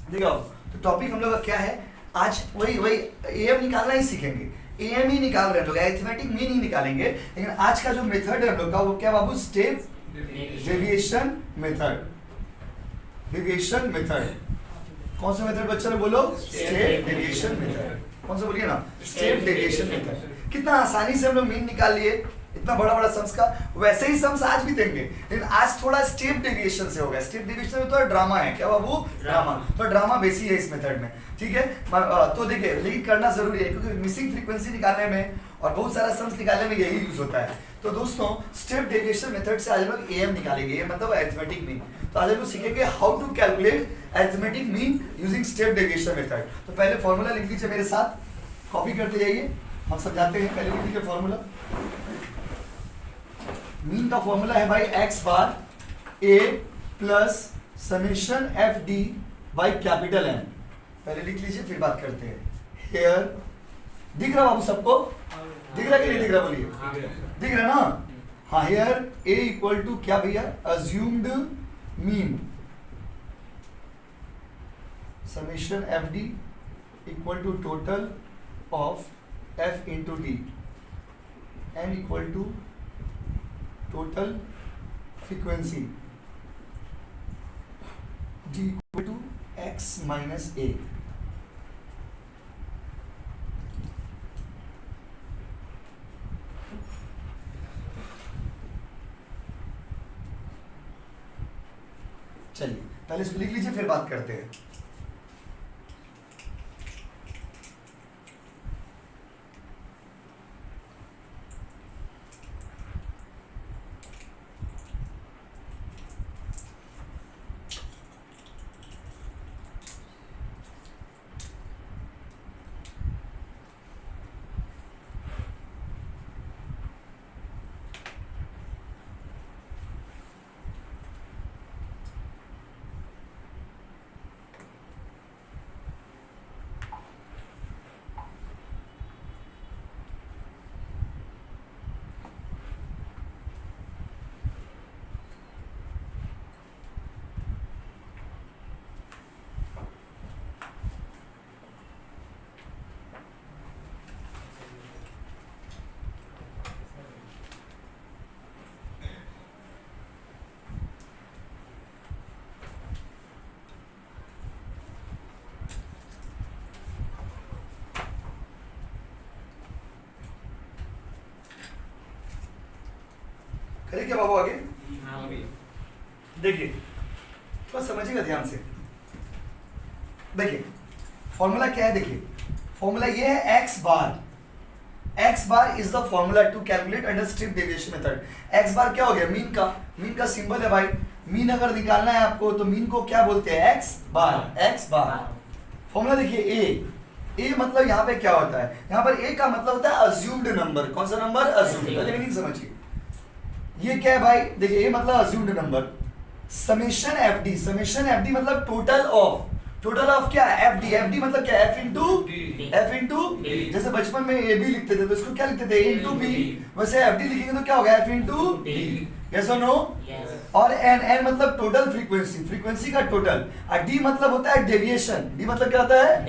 देखो, तो टॉपिक हम लोग का क्या है आज, वही वही एम निकालना ही सीखेंगे। एम ही निकाल रहे हैं लोग, अरिथमेटिक मीन ही निकालेंगे। लेकिन आज का जो मेथड है हम लोग का वो क्या बाबू, step deviation method. Deviation method कौन सा मेथड बच्चा लोग बोलो, स्टेप डेविएशन मेथड। कौन सा बोलिए ना, स्टेप डेविएशन मेथड। कितना आसानी से हम लोग मीन निकाल लिए, इतना बड़ा बड़ा सम्स का। वैसे ही सम्स आज भी देंगे, लेकिन आज थोड़ा स्टेप डेविएशन से होगा। स्टेप डेविएशन में तो ड्रामा है, क्या बाबू, ड्रामा। तो ड्रामा बेसी है इस मेथड में, ठीक है। तो देखिए, लेकिन करना जरूरी है क्योंकि मिसिंग फ्रीक्वेंसी निकालने में और बहुत सारा सम्स निकालने में यही यूज होता है। तो दोस्तों, स्टेप डेविएशन मेथड से आज हम लोग एम निकालेंगे, ये मतलब अरिथमेटिक मीन। तो आज हम लोग सीखेंगे how to calculate arithmetic mean using step deviation method. तो पहले फॉर्मूला लिख लीजिए मेरे साथ, कॉपी करते जाइए, हम समझाते हैं। पहले लिख लीजिए फॉर्मूला। मीन का फॉर्मूला है भाई X bar A plus summation F D by capital M. पहले लिख लीजिए फिर बात करते हैं। हेयर दिख रहा बाबू सबको, दिख रहा कि नहीं दिख रहा, बोलिए दिख रहा ना। हाँ, हेयर ए इक्वल टू क्या भैया, assumed mean summation F D equal to total of F into D M equal to total frequency d equal to x minus A. चलिए पहले इसको लिख लीजिए फिर बात करते हैं। करिए क्या बाबू आगे, देखिए थोड़ा समझिएगा ध्यान से। देखिए फॉर्मूला क्या है, देखिए फॉर्मूला ये है X bar. X bar is the formula to calculate under step deviation method. X bar क्या हो गया, मीन का सिंबल है भाई। मीन अगर निकालना है आपको तो मीन को क्या बोलते हैं, एक्स बार। एक्स बार फॉर्मूला देखिए ए मतलब यहाँ पे क्या होता है, यहाँ पर ए का मतलब होता है अज्यूम्ड नंबर। कौन सा नंबर, अज्यूम्ड। मीनिंग समझिए, ये क्या है भाई, देखिए ए मतलब assumed number, summation F D मतलब टोटल ऑफ क्या, एफ डी मतलब क्या, एफ इंटू जैसे बचपन में ए बी लिखते थे तो इसको क्या लिखते थे, ए इंटू बी। वैसे एफ डी लिखेंगे तो क्या होगा, एफ इंटू डी। यस और नो। और एन मतलब टोटल फ्रीक्वेंसी का टोटल। और डी मतलब होता है डेविएशन। डी मतलब क्या होता है,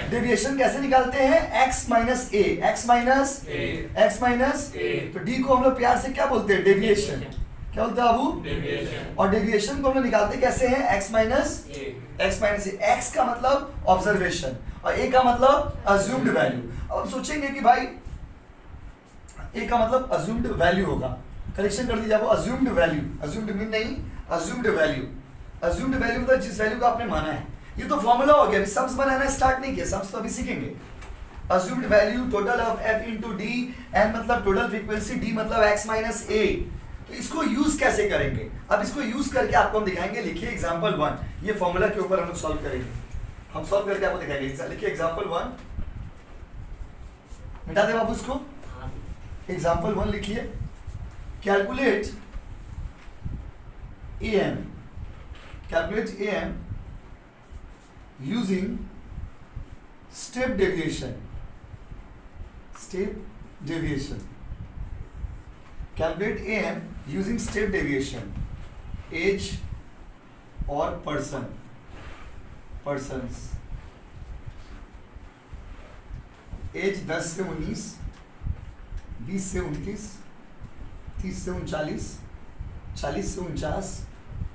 डेविएशन। कैसे निकालते हैं, एक्स माइनस ए। तो डी को हम लोग प्यार से क्या बोलते हैं, डेविएशन। क्या बोलते हैं बाबू, और डेविएशन को हम लोग निकालते कैसे हैं, एक्स माइनस ए। एक्स का मतलब ऑब्जर्वेशन और ए का मतलब अज्यूम्ड वैल्यू। अब सोचेंगे कि भाई ए का मतलब अज्यूम्ड वैल्यू होगा, करेक्शन कर दीजिए आप, अज्यूम्ड वैल्यू, अज्यूम्ड मीन नहीं, अज्यूम्ड वैल्यू। अज्यूम्ड वैल्यू मतलब जिस वैल्यू का आपने माना है। ये तो फॉर्मूला हो गया, अभी सम्स बनाना स्टार्ट नहीं किया, सम्स तो अभी सीखेंगे। Assumed value total of F into D, N मतलब टोटल फ्रीक्वेंसी, डी मतलब एक्स माइनस ए। तो इसको यूज कैसे करेंगे, अब इसको यूज करके आपको हम दिखाएंगे। लिखिए एग्जांपल 1, ये फॉर्मूला के ऊपर हम लोग सॉल्व करेंगे। हम सॉल्व करके आपको दिखाएंगे। लिखिए एग्जांपल 1, मिटा दे बाबू इसको। एग्जांपल 1 लिखिए, calculate AM using step deviation. Calculate AM using step deviation. Age और person पर्सन्स, एज 10 से 19, 20 से 29, 30 से 39, 40 से 49,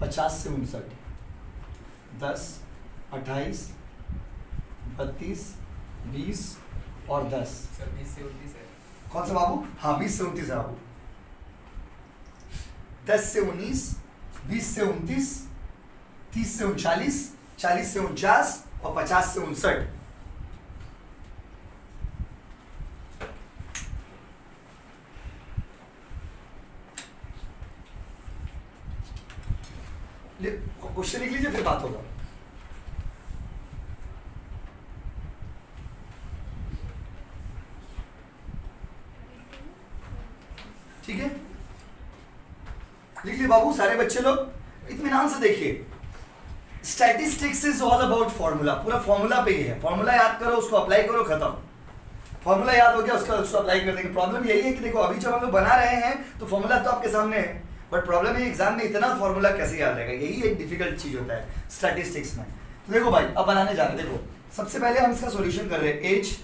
50 से 59, 10, 28, 32, 20 और 10। 20 से 29 है। कौन सा बाबू? हाँ 20 से 29 है बाबू। 10 से 19, 20 से 29, 30 से 39, 40 से 49 और 50 से 59। क्वेश्चन लिख लीजिए फिर बात होगा। ठीक है, लिख लीजिए बाबू सारे बच्चे लोग इत्मीनान से देखिए। Statistics is all about formula, पूरा फॉर्मूला पे ही है। फॉर्मूला याद करो, उसको अप्लाई करो, खत्म। फॉर्मूला याद हो गया, उसको अप्लाई कर देंगे। प्रॉब्लम यही है कि देखो अभी जब हम लोग बना रहे हैं तो फॉर्मूला तो आपके सामने है, बट प्रॉब्लम है एग्जाम में इतना फॉर्मूला कैसे याद रहेगा, यही एक डिफिकल्ट चीज होता है स्टैटिस्टिक्स में। तो देखो भाई अब बनाने जा रहे हैं। देखो सबसे पहले हम इसका सॉल्यूशन कर रहे हैं। एज,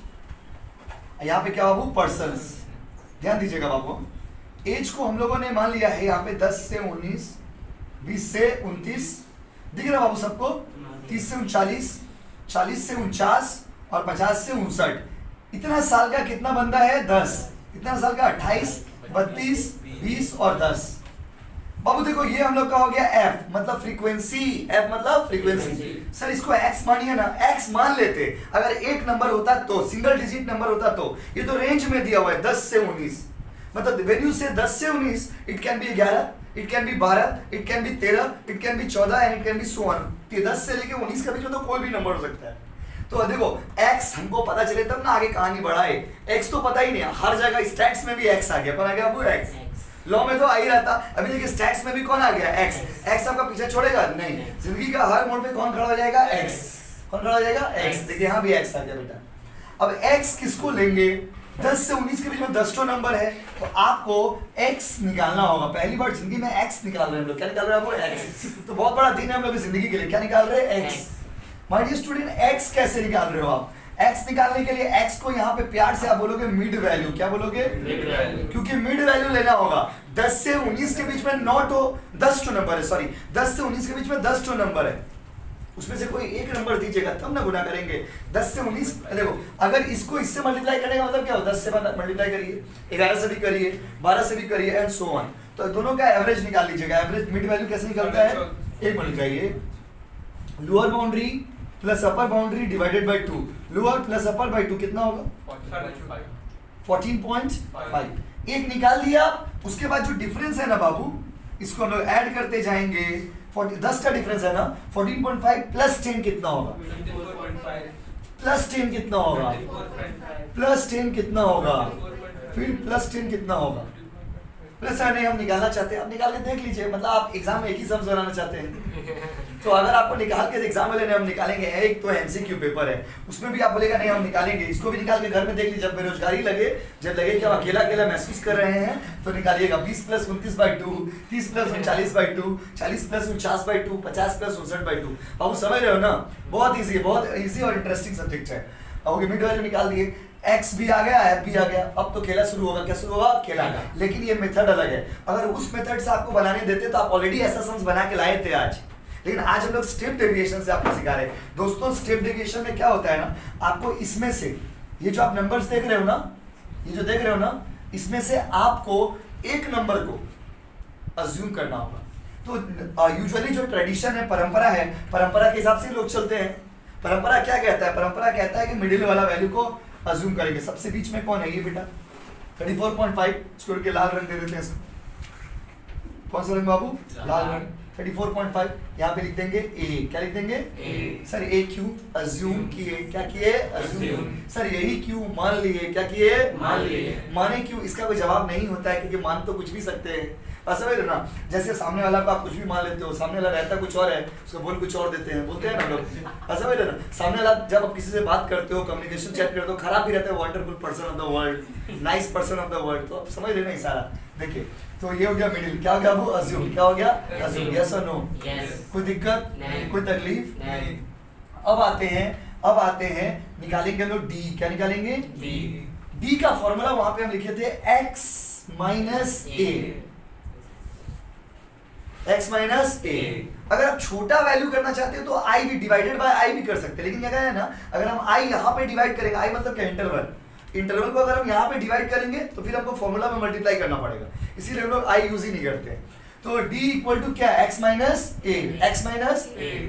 यहाँ पे क्या बाबू? पर्सन्स। ध्यान दीजिएगा बाबू, एज को हम लोगों ने मान लिया है यहाँ पे 10 से 19, 20 से 29, दिख रहा बाबू सबको? 30 से 39, 40 से 49 और 50 से 59। इतना साल का कितना बंदा है? 10। इतना साल का 28, 32, 20 और 10। बाबू देखो ये हम लोग का हो गया एफ मतलब फ्रीक्वेंसी। एफ मतलब फ्रीक्वेंसी। सर इसको एक्स मानिए ना, एक्स मान लेते। अगर एक नंबर होता तो, सिंगल डिजिट नंबर होता तो। ये तो रेंज में दिया हुआ है 10 से 19, मतलब वेन्यू से 10 से 19, it can be 11, it can be 12, it can be 13, it can be 14 and it can be so on. 10 से लेके 19 के बीच में तो कोई भी नंबर हो सकता है। तो देखो x हमको पता चले तब ना आगे कहानी बढ़ाए। x तो पता ही नहीं, हर जगह स्टैट्स में भी x आ गया। कौन आ गया आपको? x। लॉ में तो आ ही रहता। अभी देखिए स्टैट्स में भी कौन आ गया? x। x आपका पीछे छोड़ेगा नहीं। जिंदगी का हर मोड़ पे कौन खड़ा हो जाएगा? x। कौन खड़ा हो जाएगा? x। देखिए यहाँ भी x आ गया बेटा। अब x किसको लेंगे? 10 से 19 के बीच में 10 नंबर है, तो आपको x निकालना होगा। पहली बार जिंदगी में x निकाल रहे हैं हम लोग। क्या निकाल रहे हैं आपको? x। तो बहुत बड़ा दिन है हम लोग की जिंदगी के लिए। क्या निकाल रहे हैं? x। My dear student, x कैसे निकाल रहे हो आप? x निकालने के लिए x को यहाँ पे प्यार से आप बोलोगे मिड वैल्यू। क्या बोलोगे? Mid value. क्योंकि मिड वैल्यू लेना होगा। 10 से 19 के बीच में 9 तो 10 नंबर है, सॉरी 10 से 19 के बीच में 10 नंबर है, उसमें से कोई एक नंबर दीजिएगा तब ना गुना करेंगे। 10 से 19 देखो, अगर इसको इससे मल्टीप्लाई करेगा मतलब क्या हो? 10 से मल्टीप्लाई करिए, 11 से भी करिए, 12 से भी करिए एंड सो ऑन। तो दोनों का एवरेज निकाल लीजिएगा। एवरेज मिड वैल्यू कैसे निकलता है? एक multiply lower boundary plus upper boundary divided by 2। Lower plus upper by 2 कितना होगा? 14.5। एक निकाल दिया। उसके बाद जो डिफरेंस है ना बाबू, इसको हम लोग ऐड करते जाएंगे। 10 का डिफरेंस है ना, 14.5 प्लस 10 कितना होगा? प्लस 10 कितना होगा? प्लस 10 कितना होगा? फिर प्लस 10 कितना होगा? प्लस नहीं हम निकालना चाहते हैं, आप निकाल के देख लीजिए। मतलब आप एग्जाम में एक ही सम्स बनाना चाहते हैं तो अगर आपको निकाल के एग्जाम में लेने हम निकालेंगे। एक तो एमसीक्यू पेपर है, उसमें भी आप बोलेगा नहीं हम निकालेंगे। इसको भी निकाल के घर में देख लीजिए। जब बेरोजगारी लगे, जब लगे कि हम अकेला अकेला महसूस कर रहे हैं तो निकालिएगा। 20 plus 29 by 2, 30 plus 39 by 2, 40 plus 49 by 2, 50 plus 59 by 2। आप समझ रहे हो ना? बहुत ईजी है, बहुत ईजी और इंटरेस्टिंग सब्जेक्ट है। ओके, मिड वैल्यू निकाल दिए, x भी आ गया, f भी आ गया। अब तो खेला शुरू होगा। क्या शुरू होगा? खेला। लेकिन ये मेथड अलग है। अगर उस मेथड से आपको बनाने देते तो आप ऑलरेडी ऐसा सम्स बना के लाए थे आज। लेकिन आज हम लोग स्टेप डेविएशन से आपको सिखा रहे हैं। दोस्तों स्टेप डेविएशन में क्या होता है ना, आपको इसमें से ये जो आप नंबर्स देख रहे हो ना, ये जो देख रहे हो ना, इसमें से आपको एक नंबर को अज्यूम करना होगा। तो यूजुअली जो ट्रेडिशन है, परंपरा है, परंपरा के हिसाब से लोग चलते हैं। परंपरा क्या कहता है? परंपरा कहता है कि मिडिल वाला वैल्यू को अज्यूम करेंगे। सबसे बीच में कौन है? ये बेटा 34.5। छोड़ के लाल रंग दे देते हैं इसको। कौन सा रंग बाबू? लाल रंग। 34.5 यहाँ पे लिख देंगे ए। क्या लिख देंगे? ए। सर ए क्यों अज्यूम किए? क्या किए? अज्यूम। सर यही क्यों मान लिए? क्या किए? मान लिए। माने क्यों? इसका कोई जवाब नहीं होता है, क्योंकि मान तो कुछ भी सकते हैं। समझ रहे ना? जैसे सामने वाला को आप कुछ भी मान लेते हो, सामने वाला रहता कुछ और है, उसको बोल कुछ और देते हैं, बोलते हैं ना लोग। समझ रहे ना? सामने वाला जब आप किसी से बात करते हो, कम्युनिकेशन चैट करते हो, खराब भी रहता है, wonderful person of the world, nice person of the world. तो आप समझ रहे ना सारा? देखिए तो ये हो गया मिडिल। क्या हो गया वो? अज्यूम। क्या हो गया? अज्यूम। यस और नो? कोई दिक्कत? कोई तकलीफ? अब आते हैं निकालेंगे हम लोग डी। क्या निकालेंगे? डी का फॉर्मूला वहां पे हम लिखे थे x माइनस ए। अगर आप छोटा वैल्यू करना चाहते हो तो आई भी डिवाइडेड बाय आई भी कर सकते हैं, लेकिन क्या है ना, अगर हम आई यहाँ पे डिवाइड करेंगे, आई मतलब क्या, इंटरवल को अगर हम यहाँ पे डिवाइड करेंगे तो फिर हमको फॉर्मूला में मल्टीप्लाई करना पड़ेगा, इसीलिए हम लोग आई यूज ही नहीं करते। तो d इक्वल टू क्या, x माइनस ए।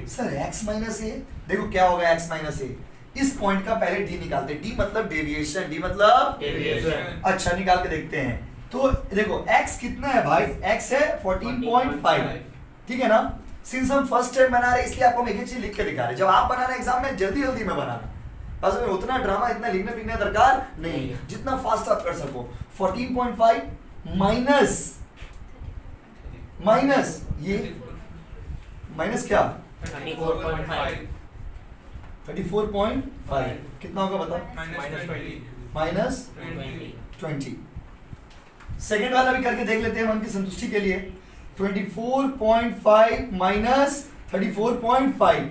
सर x माइनस ए, देखो क्या होगा x माइनस ए, इस पॉइंट का पहले d निकालते हैं। d मतलब डेविएशन, d मतलब डेविएशन। अच्छा निकाल के देखते हैं। तो देखो x कितना है भाई, x है 14.5, ठीक है ना। सिंस हम फर्स्ट टाइम बना रहे हैं इसलिए आपको हम एक चीज लिख के दिखा रहे हैं। जब आप बना रहे एग्जाम में जल्दी में बनाना, बस में उतना ड्रामा, इतना लिखने पीखने दरकार नहीं, जितना फास्ट आप कर सको। 14.5 माइनस ये माइनस क्या 34.5 कितना होगा बताओ, माइनस 20। सेकेंड वाला भी करके देख लेते हैं मन की संतुष्टि के लिए। 24.5 माइनस 34.5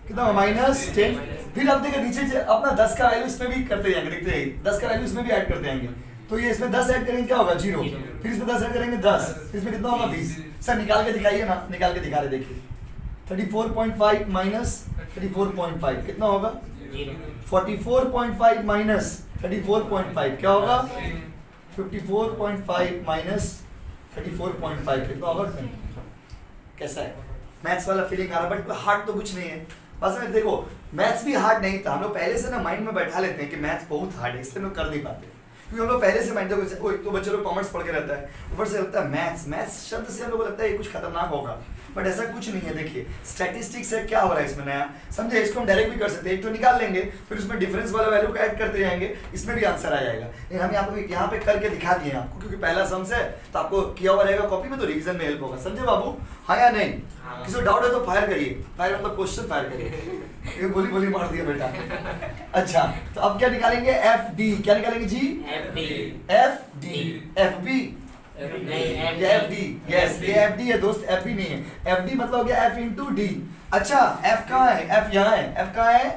कितना, माइनस 10। फिर अब देखिए नीचे अपना 10 का वैल्यू इसमें भी करते जाएंगे, देखते जाइए 10 का वैल्यू इसमें भी ऐड करते जाएंगे। तो ये इसमें 10 ऐड करेंगे क्या होगा 0, फिर इसमें 10 ऐड करेंगे 10, फिर इसमें कितना होगा 20। सर निकाल के दिखाइए ना, निकाल के दिखा रहे देखिए। 34.5 माइनस 34.5 कितना होगा 44.5 माइनस 34.5 क्या होगा 54.5 माइनस 34.5 कितना होगा 20। कैसा है मैथ्स वाला फीलिंग आ रहा, बट हार्ड तो कुछ नहीं है। बस में देखो मैथ्स भी हार्ड नहीं था, हम लोग पहले से ना माइंड में बैठा लेते हैं कि मैथ्स बहुत हार्ड है, इसलिए हम लोग कर नहीं पाते, क्योंकि हम लोग पहले से माइंड तो बच्चे लोग कॉमर्स पढ़ के रहता है, ऊपर से लगता है मैथ्स शब्द से हम लोग को लगता है ये कुछ खतरनाक होगा, बट ऐसा कुछ नहीं है। देखिए स्टैटिस्टिक्स से क्या हो रहा है इसमें नया, समझे, इसको हम डायरेक्ट भी कर सकते हैं, एक तो निकाल लेंगे फिर उसमें डिफरेंस वाला वैल्यू को ऐड करते जाएंगे, इसमें भी आंसर आ जाएगा। लेकिन हम यहाँ पे करके दिखा दिए आपको, क्योंकि पहला सम्स है तो आपको किया हुआ रहेगा कॉपी में, तो रिवीजन में हेल्प होगा। समझे बाबू, हाँ या नहीं? किसी को डाउट है तो फायर करिए, फायर मतलब क्वेश्चन फायर करिए, ये गोली मार दिया बेटा। अच्छा तो अब क्या निकालेंगे, एफ डी। क्या निकालेंगे जी, F D F D. Yes ये एफ डी है दोस्त, एफ बी नहीं है। एफ डी मतलब हो गया एफ इंटू डी। अच्छा एफ कहाँ है, एफ यहाँ है, एफ कहाँ है,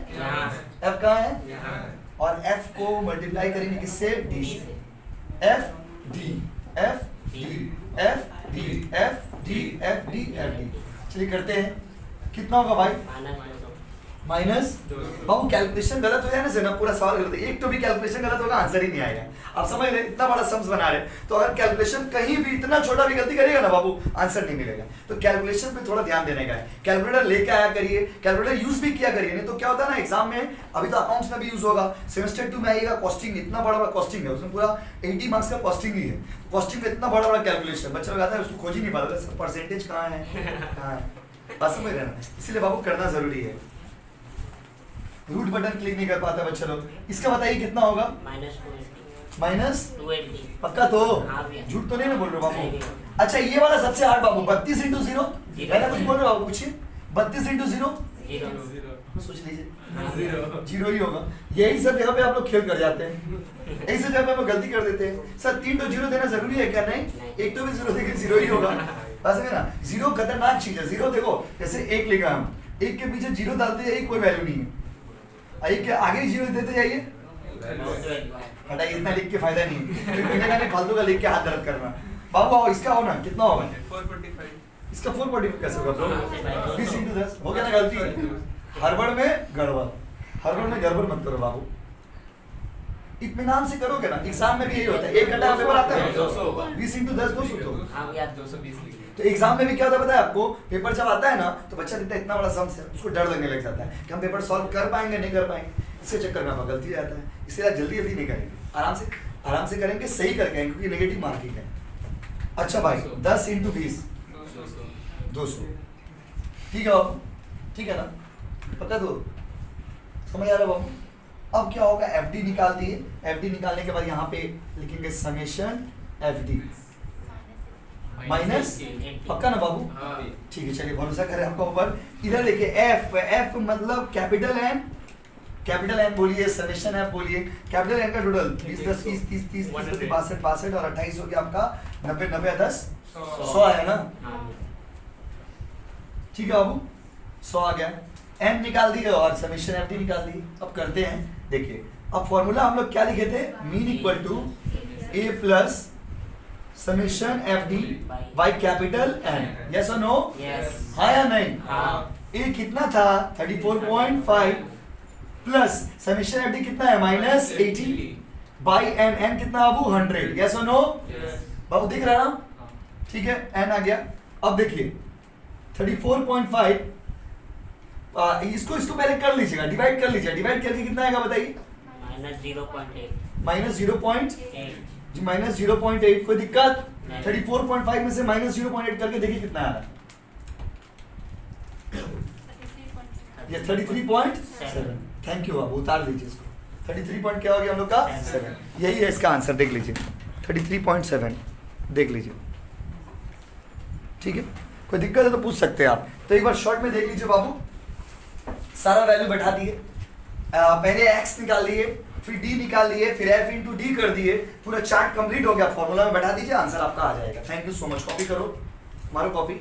एफ कहाँ है, और एफ को मल्टीप्लाई करेंगे किससे, डी से। F D F D F D F D F D F D. चलिए करते हैं, कितना होगा भाई, माइनस। बाबू कैलकुलेशन गलत हो जाए ना से ना पूरा सवाल गलत है, एक तो भी कैलकुलेशन गलत होगा आंसर ही नहीं आएगा। आप समझ रहे, इतना बड़ा सम्स बना रहे, तो अगर कैलकुलेशन कहीं भी इतना छोटा भी गलती करेगा ना बाबू, आंसर नहीं मिलेगा। तो कैलकुलेशन पे थोड़ा ध्यान देने का है, कैलकुलेटर लेके आया करिए, कैलकुलेटर यूज भी किया करिए, नहीं तो क्या होता है ना एग्जाम में, अभी तो अकाउंट्स में भी यूज होगा, सेमेस्टर 2 में आइएगा, कॉस्टिंग इतना बड़ा कॉस्टिंग है, उसमें पूरा 80 मार्क्स का कॉस्टिंग ही है। कॉस्टिंग में इतना बड़ा कैलकुलेशन बच्चे लोग आता है, उसको खोज ही नहीं पाता परसेंटेज कहाँ है, कहाँ है, बस समझ रहे ना, इसीलिए बाबू करना जरूरी है। रूट बटन क्लिक नहीं कर पाता बच्चे लोग। इसका बताइए कितना होगा, माइनस 280। पक्का तो, झूठ तो नहीं ना बोल रहे बाबू। अच्छा ये वाला सबसे हार्ड बाबू, 32 इंटू 0, पहले कुछ बोल रहे बाबू, पूछिए। 32 इंटू 0 सोच लीजिए, 0 ही होगा। यही सब जगह पे आप लोग खेल कर जाते हैं, यही सब जगह पे आप लोग गलती कर देते हैं। सर 3 तो 0 देना जरूरी है क्या, नहीं, एक तो भी 0 देंगे 0 ही होगा, बस है ना। 0 खतरनाक चीज है। 0 देखो जैसे 1 लिखा हम, 1 के पीछे 0 डालते हैं, कोई वैल्यू नहीं है, एक के आगे 0 देते जाइए, हटाइए, इतना लिख के फायदा नहीं है, फालतू का लिख के हाथ दर्द करना। बाबू आओ, इसका हो ना कितना होगा, 445। इसका 445 कैसे होगा, 20 इंटू 10 हो गया ना, गलती हड़बड़ में गड़बड़, हड़बड़ में गड़बड़ मत करो बाबू, इत्मीनान से करोगे ना। एग्जाम में भी यही होता है, 1 घंटा पेपर आता है 20 इंटू 10 200। तो एग्जाम में भी क्या होता है पता है आपको, पेपर जब आता है ना तो बच्चा देखता है इतना बड़ा सम्स है, उसको डर लगने लग जाता है कि हम पेपर सॉल्व कर पाएंगे नहीं कर पाएंगे, इसके चक्कर में आपका गलती आता है। इसलिए जल्दी नहीं करेंगे, आराम से करेंगे, सही करके, क्योंकि नेगेटिव मार्किंग है। अच्छा भाई 10 इंटू 20 200, ठीक है बाबू, ठीक है ना, पता तो समझ आ रहा बाबू। अब क्या होगा, एफ डी निकाल दिए, एफ डी निकालने के बाद यहाँ पे लिखेंगे समेशन एफ डी माइनस, पक्का ना बाबू, ठीक है। चलिए भरोसा करें आपको ऊपर। इधर देखिए एफ मतलब कैपिटल एन बोलिए, समेशन एफ बोलिए, कैपिटल एन का टोटल 20 10 30 30 30 62 62 और 28 हो गया आपका 90 90 10 100 है ना, ठीक है बाबू 100 आ गया। एन निकाल दिए और समीशन एफ डी निकाल दिए। अब करते हैं, देखिए अब फॉर्मूला हम लोग क्या लिखे थे, mean equal to A plus summation F D by capital N, yes और नो, हाँ या नहीं, ए कितना था 34.5 प्लस समीशन एफ डी कितना है -80 बाई एन, एन कितना बाबू 100, यस और नो, बाबू दिख रहा है ना, ठीक है, एन आ गया। अब देखिए 34.5 इसको पहले कर लीजिएगा, डिवाइड कर लीजिए, डिवाइड करके कितना आएगा बताइए, -0.8 कोई दिक्कत, 34.5 में से -0.8 करके देखिए कितना आ रहा है, ये 33.7। थैंक यू, अब उतार लीजिए इसको, 33 पॉइंट क्या हो गया हम लोग का 7, यही है इसका आंसर, देख लीजिए 33.7 देख लीजिए, ठीक है, कोई दिक्कत है तो पूछ सकते हैं आप। तो एक बार शॉर्ट में देख लीजिए बाबू, सारा वैल्यू बैठा दिए, पहले x निकाल लिए, फिर d निकाल लिए, फिर f इंटू डी कर दिए, पूरा चार्ट कंप्लीट हो गया, फॉर्मूला में बैठा दीजिए, आंसर आपका आ जाएगा। Thank you so much, copy करो, मारो कॉपी।